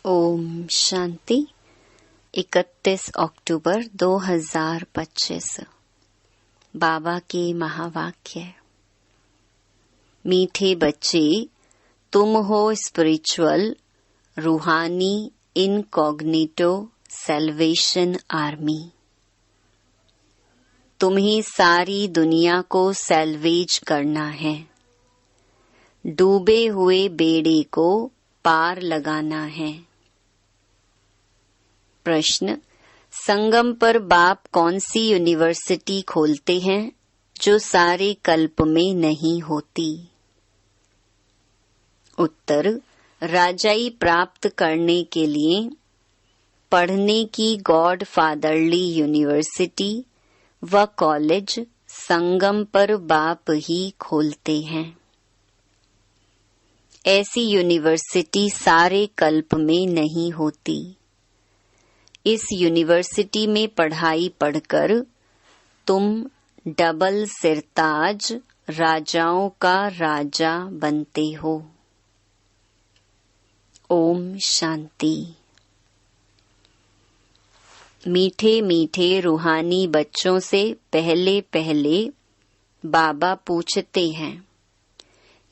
ओम शांति। 31 अक्टूबर 2025। बाबा के महावाक्य। मीठे बच्चे, तुम हो स्पिरिचुअल रूहानी इनकॉग्निटो सैल्वेशन आर्मी। तुम्हें सारी दुनिया को सैल्वेज करना है। डूबे हुए बेड़े को पार लगाना है। प्रश्न: संगम पर बाप कौन सी यूनिवर्सिटी खोलते हैं जो सारे कल्प में नहीं होती? उत्तर: राजाई प्राप्त करने के लिए पढ़ने की गॉड फादरली यूनिवर्सिटी व कॉलेज संगम पर बाप ही खोलते हैं। ऐसी यूनिवर्सिटी सारे कल्प में नहीं होती। इस यूनिवर्सिटी में पढ़ाई पढ़कर तुम डबल सिरताज राजाओं का राजा बनते हो। ओम शांति। मीठे मीठे रूहानी बच्चों से पहले पहले बाबा पूछते हैं,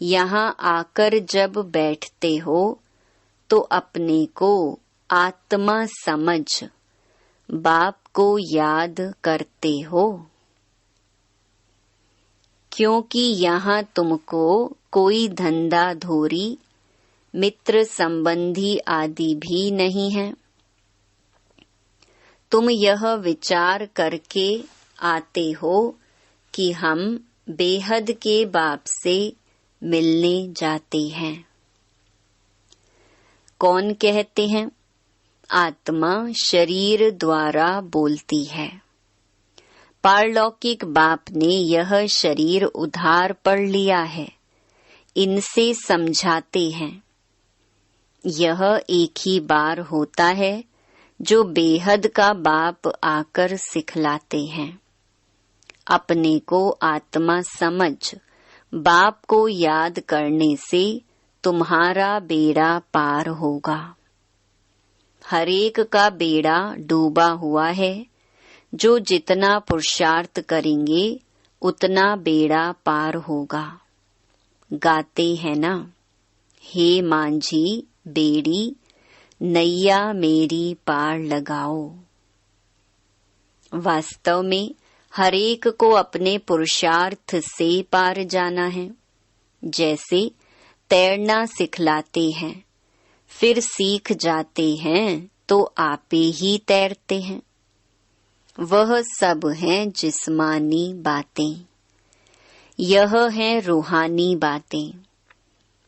यहाँ आकर जब बैठते हो तो अपने को आत्मा समझ बाप को याद करते हो? क्योंकि यहाँ तुमको कोई धंधा धोरी मित्र संबंधी आदि भी नहीं है। तुम यह विचार करके आते हो कि हम बेहद के बाप से मिलने जाते हैं। कौन कहते हैं? आत्मा शरीर द्वारा बोलती है। पारलौकिक बाप ने यह शरीर उधार पर लिया है, इनसे समझाते हैं। यह एक ही बार होता है जो बेहद का बाप आकर सिखलाते हैं। अपने को आत्मा समझ बाप को याद करने से तुम्हारा बेड़ा पार होगा। हरेक का बेड़ा डूबा हुआ है। जो जितना पुरुषार्थ करेंगे उतना बेड़ा पार होगा। गाते हैं ना, हे मांझी बेड़ी नैया मेरी पार लगाओ। वास्तव में हरेक को अपने पुरुषार्थ से पार जाना है। जैसे तैरना सिखलाते हैं, फिर सीख जाते हैं तो आपे ही तैरते हैं। वह सब हैं जिस्मानी बातें, यह हैं रूहानी बातें।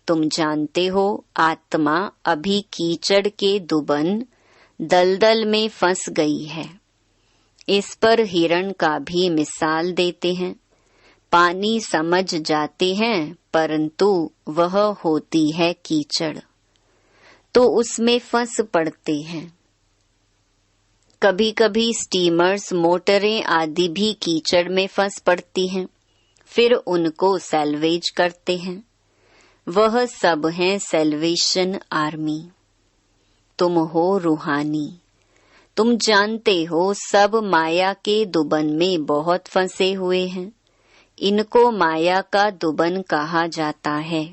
तुम जानते हो आत्मा अभी कीचड़ के दुबन दलदल में फंस गई है। इस पर हिरण का भी मिसाल देते हैं। पानी समझ जाते हैं परंतु वह होती है कीचड़, तो उसमें फंस पड़ते हैं। कभी कभी स्टीमर्स मोटरें आदि भी कीचड़ में फंस पड़ती हैं, फिर उनको सैल्वेज करते हैं। वह सब हैं सैल्वेशन आर्मी। तुम हो रूहानी। तुम जानते हो सब माया के दुबन में बहुत फंसे हुए हैं। इनको माया का दुबन कहा जाता है।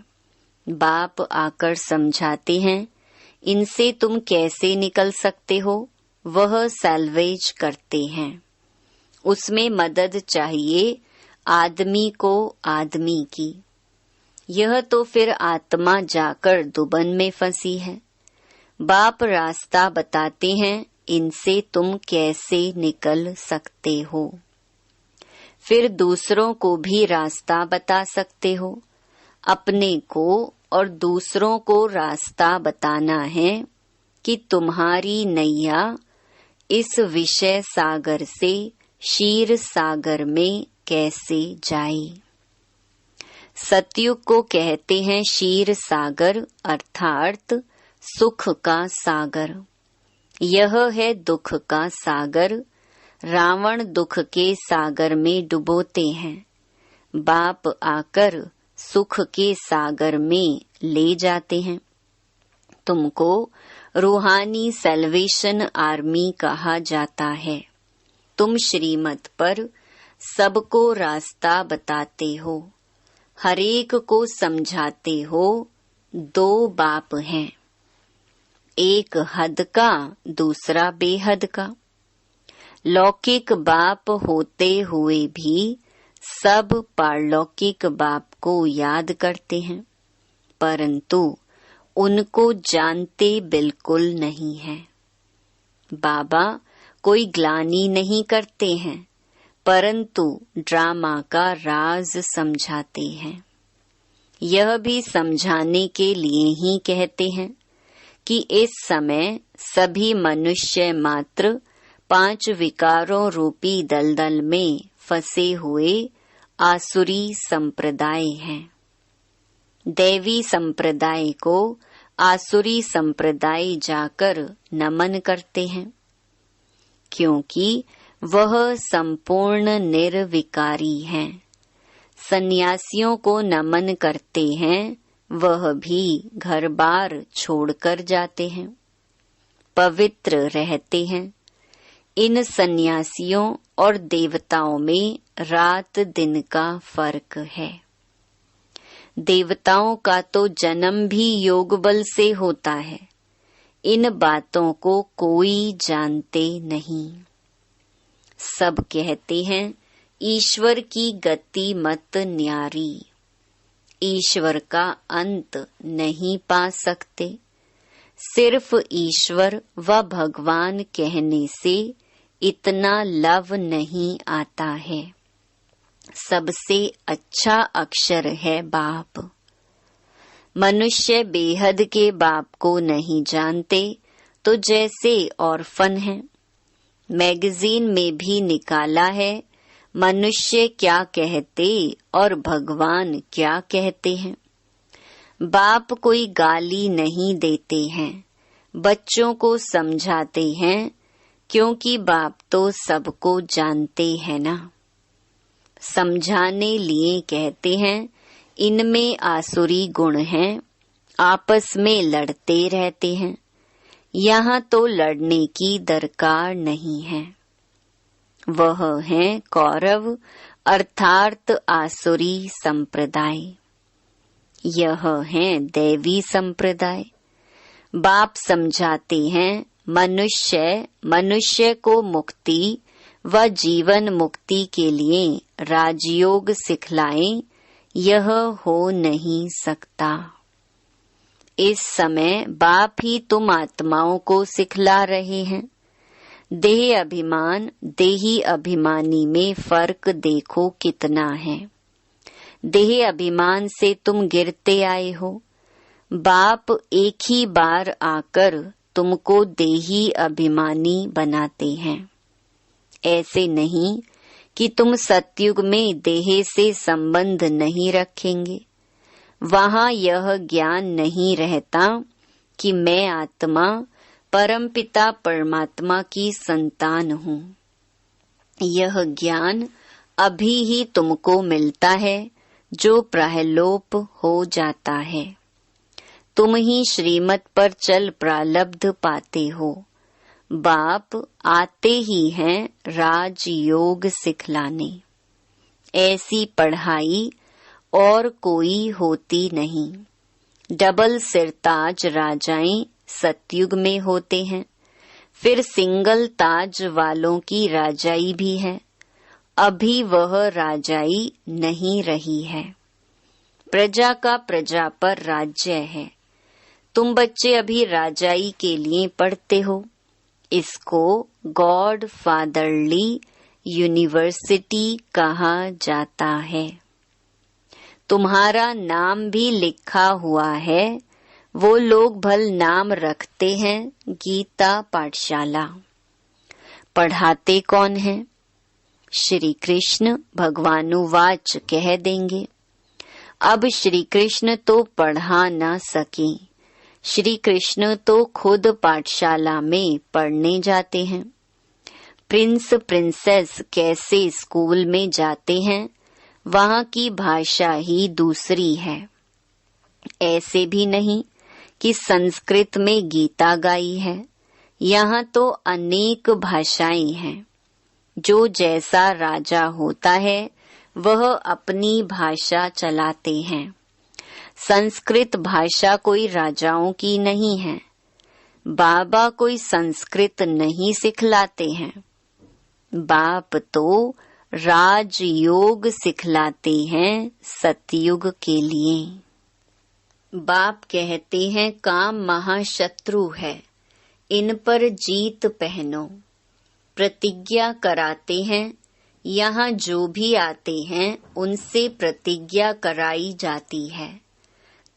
बाप आकर समझाते हैं, इनसे तुम कैसे निकल सकते हो। वह सैल्वेज करते हैं। उसमें मदद चाहिए आदमी को आदमी की। यह तो फिर आत्मा जाकर दुबन में फंसी है। बाप रास्ता बताते हैं, इनसे तुम कैसे निकल सकते हो। फिर दूसरों को भी रास्ता बता सकते हो। अपने को और दूसरों को रास्ता बताना है कि तुम्हारी नैया इस विषय सागर से क्षीर सागर में कैसे जाए। सतयुग को कहते हैं क्षीर सागर, अर्थात सुख का सागर। यह है दुख का सागर। रावण दुख के सागर में डुबोते हैं। बाप आकर सुख के सागर में ले जाते हैं। तुमको रूहानी सैल्वेशन आर्मी कहा जाता है। तुम श्रीमत पर सबको रास्ता बताते हो, हरेक को समझाते हो। 2 बाप हैं, एक हद का, दूसरा बेहद का। लौकिक बाप होते हुए भी सब पारलौकिक बाप को याद करते हैं, परंतु उनको जानते बिल्कुल नहीं है। बाबा कोई ग्लानि नहीं करते हैं, परंतु ड्रामा का राज समझाते हैं। यह भी समझाने के लिए ही कहते हैं कि इस समय सभी मनुष्य मात्र 5 विकारों रूपी दलदल में फंसे हुए आसुरी संप्रदाय हैं। दैवी संप्रदाय को आसुरी संप्रदाय जाकर नमन करते हैं, क्योंकि वह संपूर्ण निर्विकारी हैं। सन्यासियों को नमन करते हैं, वह भी घर बार छोड़कर जाते हैं, पवित्र रहते हैं। इन सन्यासियों और देवताओं में रात दिन का फर्क है। देवताओं का तो जन्म भी योग बल से होता है। इन बातों को कोई जानते नहीं। सब कहते हैं ईश्वर की गति मत न्यारी, ईश्वर का अंत नहीं पा सकते। सिर्फ ईश्वर व भगवान कहने से इतना लव नहीं आता है। सबसे अच्छा अक्षर है बाप। मनुष्य बेहद के बाप को नहीं जानते तो जैसे ऑर्फन है। मैगजीन में भी निकाला है मनुष्य क्या कहते और भगवान क्या कहते हैं। बाप कोई गाली नहीं देते हैं, बच्चों को समझाते हैं, क्योंकि बाप तो सबको जानते हैं ना। समझाने लिए कहते हैं इनमें आसुरी गुण हैं, आपस में लड़ते रहते हैं। यहाँ तो लड़ने की दरकार नहीं है। वह हैं कौरव अर्थात आसुरी संप्रदाय। यह है दैवी संप्रदाय। बाप समझाते हैं मनुष्य को मुक्ति व जीवन मुक्ति के लिए राजयोग सिखलाएं, यह हो नहीं सकता। इस समय बाप ही तुम आत्माओं को सिखला रहे हैं। देह अभिमान देही अभिमानी में फर्क देखो कितना है। देह अभिमान से तुम गिरते आए हो। बाप एक ही बार आकर तुमको देही अभिमानी बनाते हैं। ऐसे नहीं कि तुम सतयुग में देह से संबंध नहीं रखेंगे। वहाँ यह ज्ञान नहीं रहता कि मैं आत्मा परमपिता परमात्मा की संतान हूँ। यह ज्ञान अभी ही तुमको मिलता है जो प्रलोप हो जाता है। तुम ही श्रीमत पर चल प्रालब्ध पाते हो। बाप आते ही हैं राजयोग सिखलाने। ऐसी पढ़ाई और कोई होती नहीं। डबल सिरताज राजाएं सतयुग में होते हैं, फिर सिंगल ताज वालों की राजाई भी है। अभी वह राजाई नहीं रही है। प्रजा का प्रजा पर राज्य है। तुम बच्चे अभी राजाई के लिए पढ़ते हो। इसको गॉड फादरली यूनिवर्सिटी कहा जाता है। तुम्हारा नाम भी लिखा हुआ है। वो लोग भल नाम रखते हैं गीता पाठशाला। पढ़ाते कौन है? श्री कृष्ण भगवानुवाच कह देंगे। अब श्री कृष्ण तो पढ़ा न सके। श्री कृष्ण तो खुद पाठशाला में पढ़ने जाते हैं। प्रिंस प्रिंसेस कैसे स्कूल में जाते हैं, वहाँ की भाषा ही दूसरी है। ऐसे भी नहीं कि संस्कृत में गीता गाई है। यहाँ तो अनेक भाषाएं हैं। जो जैसा राजा होता है वह अपनी भाषा चलाते हैं। संस्कृत भाषा कोई राजाओं की नहीं है। बाबा कोई संस्कृत नहीं सिखलाते हैं। बाप तो राजयोग सिखलाते हैं सतयुग के लिए। बाप कहते हैं काम महाशत्रु है, इन पर जीत पहनो। प्रतिज्ञा कराते हैं। यहाँ जो भी आते हैं उनसे प्रतिज्ञा कराई जाती है।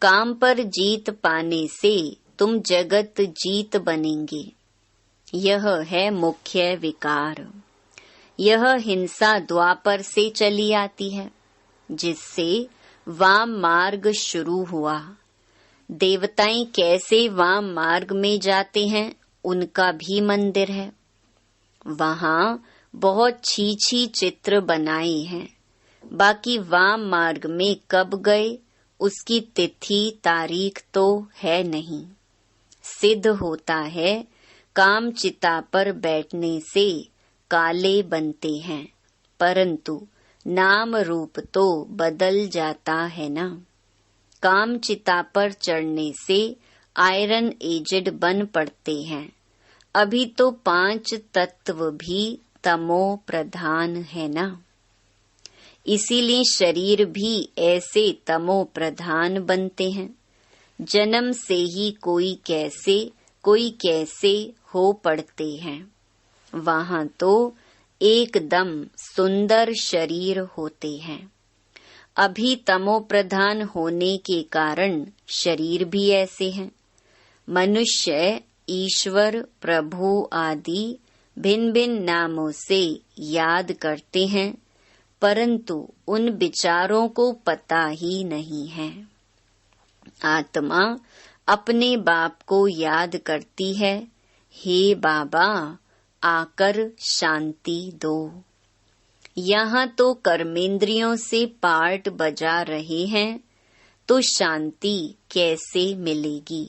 काम पर जीत पाने से तुम जगत जीत बनेंगे। यह है मुख्य विकार। यह हिंसा द्वापर से चली आती है, जिससे वाम मार्ग शुरू हुआ। देवताएं कैसे वाम मार्ग में जाते हैं, उनका भी मंदिर है। वहाँ बहुत छी चित्र बनाए हैं। बाकी वाम मार्ग में कब गए उसकी तिथि तारीख तो है नहीं। सिद्ध होता है काम चिता पर बैठने से काले बनते हैं, परंतु नाम रूप तो बदल जाता है ना। काम चिता पर चढ़ने से आयरन एजेड बन पड़ते हैं। अभी तो 5 तत्व भी तमो प्रधान है ना। इसीलिए शरीर भी ऐसे तमो प्रधान बनते हैं। जन्म से ही कोई कैसे हो पड़ते हैं। वहाँ तो एकदम सुंदर शरीर होते हैं। अभी तमो प्रधान होने के कारण शरीर भी ऐसे हैं। मनुष्य ईश्वर प्रभु आदि भिन्न भिन्न नामों से याद करते हैं, परंतु उन विचारों को पता ही नहीं है। आत्मा अपने बाप को याद करती है, हे बाबा आकर शांति दो। यहाँ तो कर्मेंद्रियों से पार्ट बजा रहे हैं, तो शांति कैसे मिलेगी।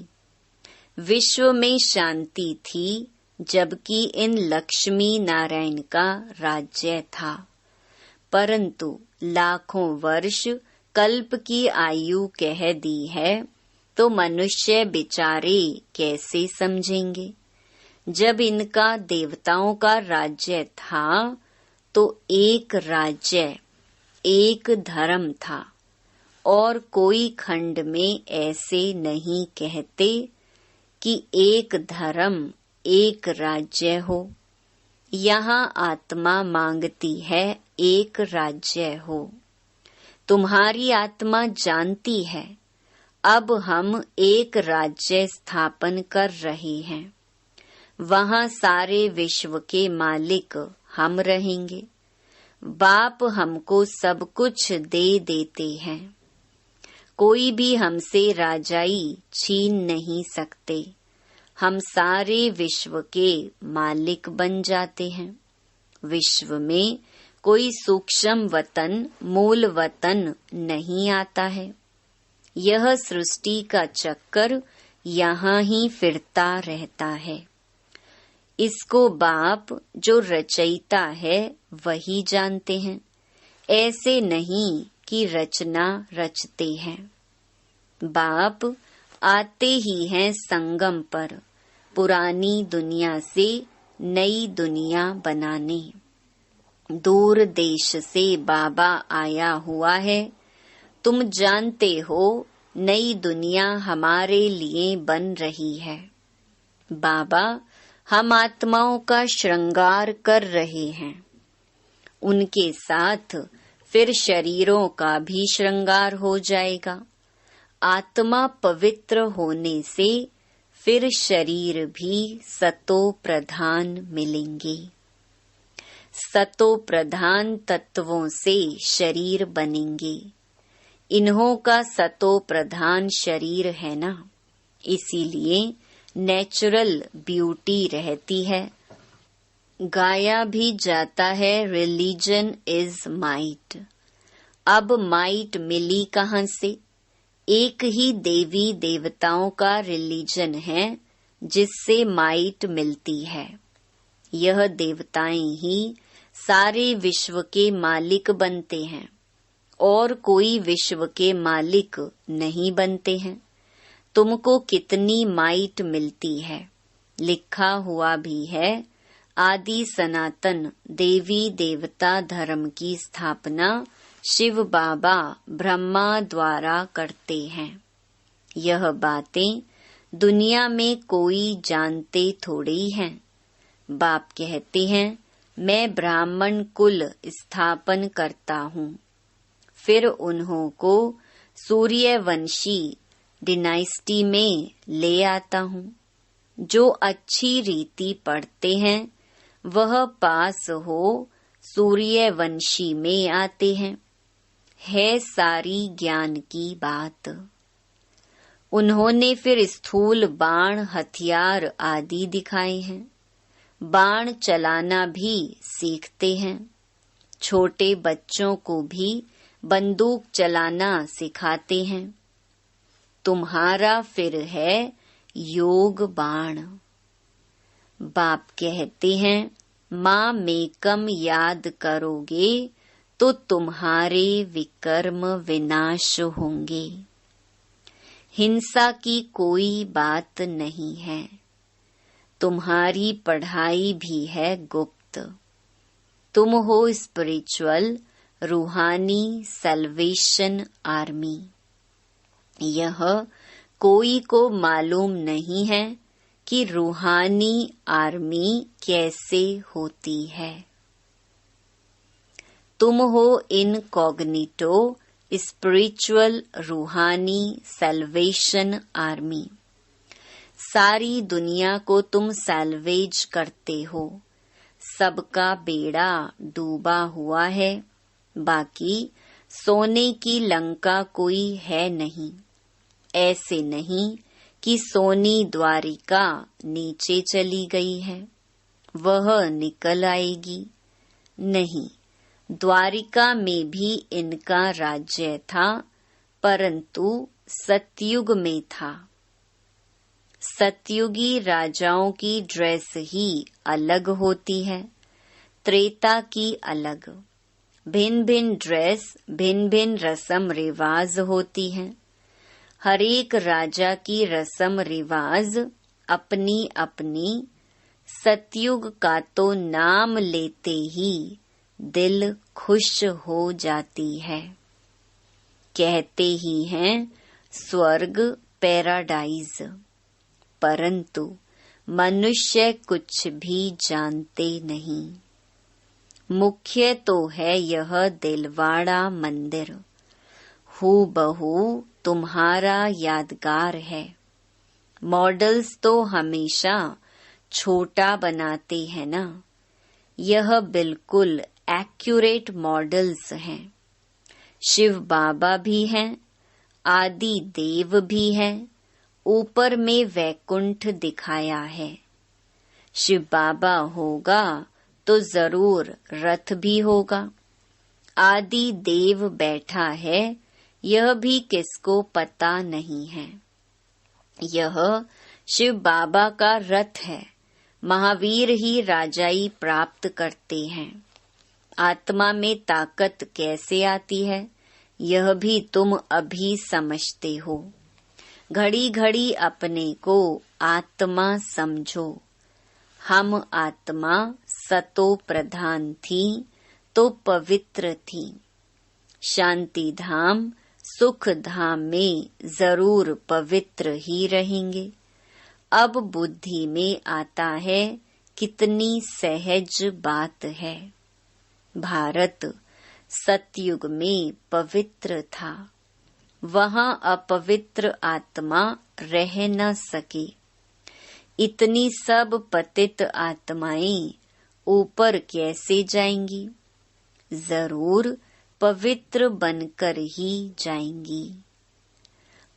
विश्व में शांति थी जबकि इन लक्ष्मी नारायण का राज्य था, परंतु लाखों वर्ष कल्प की आयु कह दी है, तो मनुष्य बेचारे कैसे समझेंगे। जब इनका देवताओं का राज्य था तो एक राज्य एक धर्म था, और कोई खंड में ऐसे नहीं कहते कि एक धर्म एक राज्य हो। यहाँ आत्मा मांगती है एक राज्य हो। तुम्हारी आत्मा जानती है अब हम एक राज्य स्थापन कर रहे हैं। वहाँ सारे विश्व के मालिक हम रहेंगे। बाप हमको सब कुछ दे देते हैं। कोई भी हमसे राजाई छीन नहीं सकते। हम सारे विश्व के मालिक बन जाते हैं। विश्व में कोई सूक्ष्म वतन मूल वतन नहीं आता है। यह सृष्टि का चक्कर यहाँ ही फिरता रहता है। इसको बाप जो रचयिता है वही जानते हैं, ऐसे नहीं कि रचना रचते हैं। बाप आते ही हैं संगम पर पुरानी दुनिया से नई दुनिया बनाने। दूर देश से बाबा आया हुआ है। तुम जानते हो नई दुनिया हमारे लिए बन रही है। बाबा हम आत्माओं का श्रृंगार कर रहे हैं। उनके साथ फिर शरीरों का भी श्रृंगार हो जाएगा। आत्मा पवित्र होने से फिर शरीर भी सतो प्रधान मिलेंगे। सतो प्रधान तत्वों से शरीर बनेंगे। इन्हों का सतो प्रधान शरीर है ना, इसीलिए नेचुरल ब्यूटी रहती है। गाया भी जाता है रिलीजन इज माइट। अब माइट मिली कहाँ से? एक ही देवी देवताओं का रिलीजन है जिससे माइट मिलती है। यह देवताएं ही सारे विश्व के मालिक बनते हैं और कोई विश्व के मालिक नहीं बनते हैं। तुमको कितनी माइट मिलती है? लिखा हुआ भी है, आदि सनातन देवी देवता धर्म की स्थापना शिव बाबा ब्रह्मा द्वारा करते हैं। यह बातें दुनिया में कोई जानते थोड़ी हैं। बाप कहते हैं, मैं ब्राह्मण कुल स्थापन करता हूँ, फिर उन्हों को सूर्यवंशी डिनाइस्टी में ले आता हूँ। जो अच्छी रीति पढ़ते हैं वह पास हो सूर्यवंशी में आते हैं। है सारी ज्ञान की बात। उन्होंने फिर स्थूल बाण हथियार आदि दिखाए हैं। बाण चलाना भी सीखते हैं। छोटे बच्चों को भी बंदूक चलाना सिखाते हैं। तुम्हारा फिर है योग बाण। बाप कहते हैं, माँ मेकम याद करोगे तो तुम्हारे विकर्म विनाश होंगे। हिंसा की कोई बात नहीं है। तुम्हारी पढ़ाई भी है गुप्त। तुम हो स्पिरिचुअल रूहानी सल्वेशन आर्मी। यह कोई को मालूम नहीं है कि रूहानी आर्मी कैसे होती है। तुम हो इनकॉग्निटो स्पिरिचुअल रूहानी सल्वेशन आर्मी। सारी दुनिया को तुम सैल्वेज करते हो। सबका बेड़ा डूबा हुआ है, बाकी सोने की लंका कोई है नहीं। ऐसे नहीं कि सोनी द्वारिका नीचे चली गई है, वह निकल आएगी। नहीं, द्वारिका में भी इनका राज्य था, परंतु सतयुग में था। सतयुगी राजाओं की ड्रेस ही अलग होती है, त्रेता की अलग। भिन्न भिन्न ड्रेस, भिन्न भिन्न रस्म रिवाज होती हैं। हर एक राजा की रस्म रिवाज अपनी अपनी। सतयुग का तो नाम लेते ही दिल खुश हो जाती है। कहते ही हैं स्वर्ग पैराडाइज, परंतु मनुष्य कुछ भी जानते नहीं। मुख्य तो है यह दिलवाड़ा मंदिर, हूबहू तुम्हारा यादगार है। मॉडल्स तो हमेशा छोटा बनाते हैं ना, यह बिल्कुल एक्यूरेट मॉडल्स हैं। शिव बाबा भी हैं, आदि देव भी हैं, ऊपर में वैकुंठ दिखाया है। शिव बाबा होगा तो जरूर रथ भी होगा। आदि देव बैठा है, यह भी किसको पता नहीं है। यह शिव बाबा का रथ है। महावीर ही राजाई प्राप्त करते हैं। आत्मा में ताकत कैसे आती है, यह भी तुम अभी समझते हो। घड़ी घड़ी अपने को आत्मा समझो। हम आत्मा सतो प्रधान थी तो पवित्र थी। शांति धाम सुख धाम में जरूर पवित्र ही रहेंगे। अब बुद्धि में आता है कितनी सहज बात है। भारत सतयुग में पवित्र था, वहाँ अपवित्र आत्मा रह न सके। इतनी सब पतित आत्माएं ऊपर कैसे जाएंगी? जरूर पवित्र बनकर ही जाएंगी।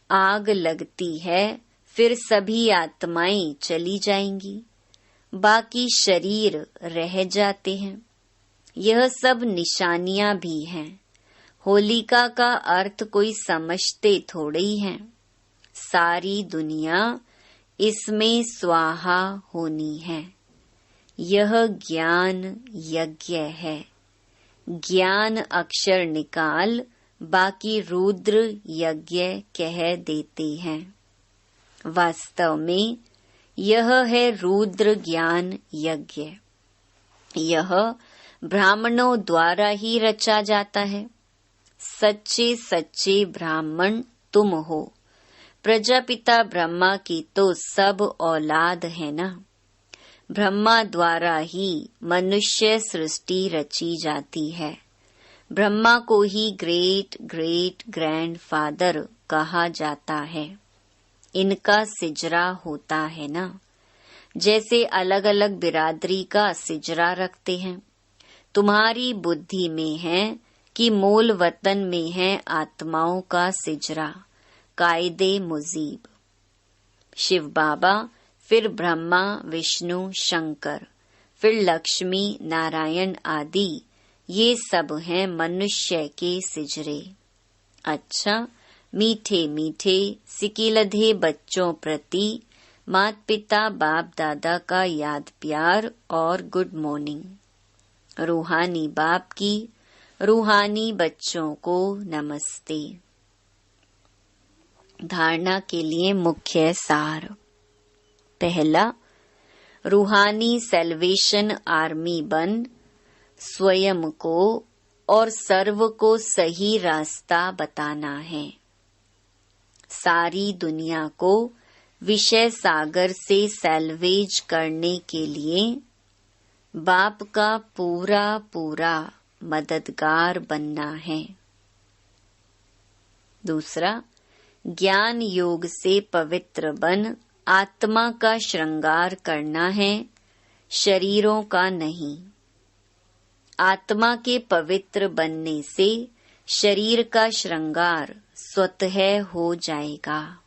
आग लगती है, फिर सभी आत्माएं चली जाएंगी, बाकी शरीर रह जाते हैं। यह सब निशानियां भी हैं। होलिका का अर्थ कोई समझते थोड़े ही हैं। सारी दुनिया इसमें स्वाहा होनी है। यह ज्ञान यज्ञ है। ज्ञान अक्षर निकाल बाकी रुद्र यज्ञ कह देते हैं। वास्तव में यह है रुद्र ज्ञान यज्ञ। यह ब्राह्मणों द्वारा ही रचा जाता है। सच्चे सच्चे ब्राह्मण तुम हो। प्रजापिता ब्रह्मा की तो सब औलाद है ना। ब्रह्मा द्वारा ही मनुष्य सृष्टि रची जाती है। ब्रह्मा को ही ग्रेट ग्रेट ग्रैंडफादर कहा जाता है। इनका सिजरा होता है ना। जैसे अलग अलग बिरादरी का सिजरा रखते हैं। तुम्हारी बुद्धि में है कि मूल वतन में है आत्माओं का सिजरा, कायदे मुजीब। शिव बाबा, फिर ब्रह्मा विष्णु शंकर, फिर लक्ष्मी नारायण आदि, ये सब हैं मनुष्य के सिजरे। अच्छा, मीठे मीठे सिकिलधे बच्चों प्रति माता पिता बाप दादा का याद प्यार और गुड मॉर्निंग। रूहानी बाप की रूहानी बच्चों को नमस्ते। धारणा के लिए मुख्य सार। पहला, रूहानी सेल्वेशन आर्मी बन स्वयं को और सर्व को सही रास्ता बताना है। सारी दुनिया को विषय सागर से सैल्वेज करने के लिए बाप का पूरा पूरा मददगार बनना है। दूसरा, ज्ञान योग से पवित्र बन आत्मा का श्रृंगार करना है, शरीरों का नहीं। आत्मा के पवित्र बनने से शरीर का श्रृंगार स्वतः हो जाएगा।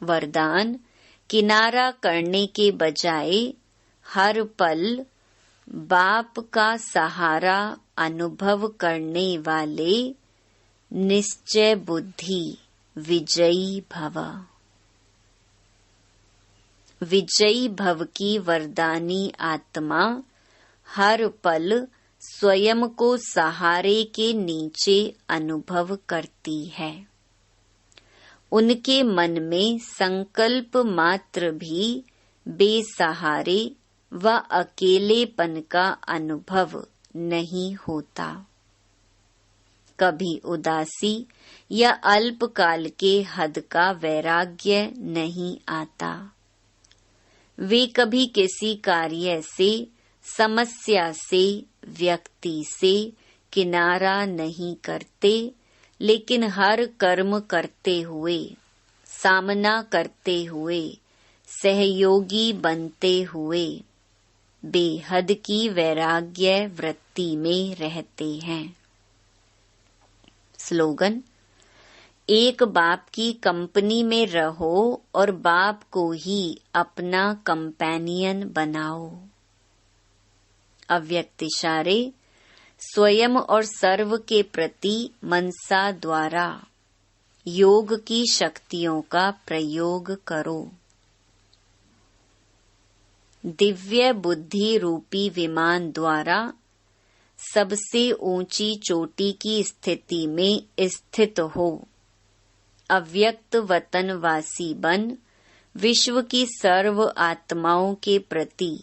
वरदान, किनारा करने के बजाय हर पल बाप का सहारा अनुभव करने वाले निश्चय बुद्धि विजयी भव। विजयी भव की वरदानी आत्मा हर पल स्वयं को सहारे के नीचे अनुभव करती है। उनके मन में संकल्प मात्र भी बेसहारे व अकेलेपन का अनुभव नहीं होता। कभी उदासी या अल्पकाल के हद का वैराग्य नहीं आता। वे कभी किसी कार्य से, समस्या से, व्यक्ति से किनारा नहीं करते, लेकिन हर कर्म करते हुए, सामना करते हुए, सहयोगी बनते हुए बेहद की वैराग्य वृत्ति में रहते हैं। स्लोगन, एक बाप की कंपनी में रहो और बाप को ही अपना कंपेनियन बनाओ। अव्यक्त इशारे, स्वयं और सर्व के प्रति मनसा द्वारा योग की शक्तियों का प्रयोग करो। दिव्य बुद्धि रूपी विमान द्वारा सबसे ऊंची चोटी की स्थिति में स्थित हो। अव्यक्त वतनवासी बन विश्व की सर्व आत्माओं के प्रति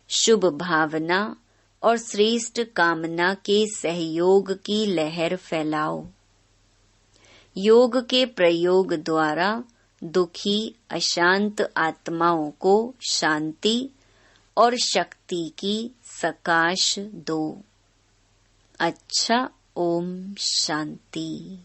शुभ भावना और श्रेष्ठ कामना के सहयोग की लहर फैलाओ। योग के प्रयोग द्वारा दुखी अशांत आत्माओं को शांति और शक्ति की सकाश दो। अच्छा, ओम शांति।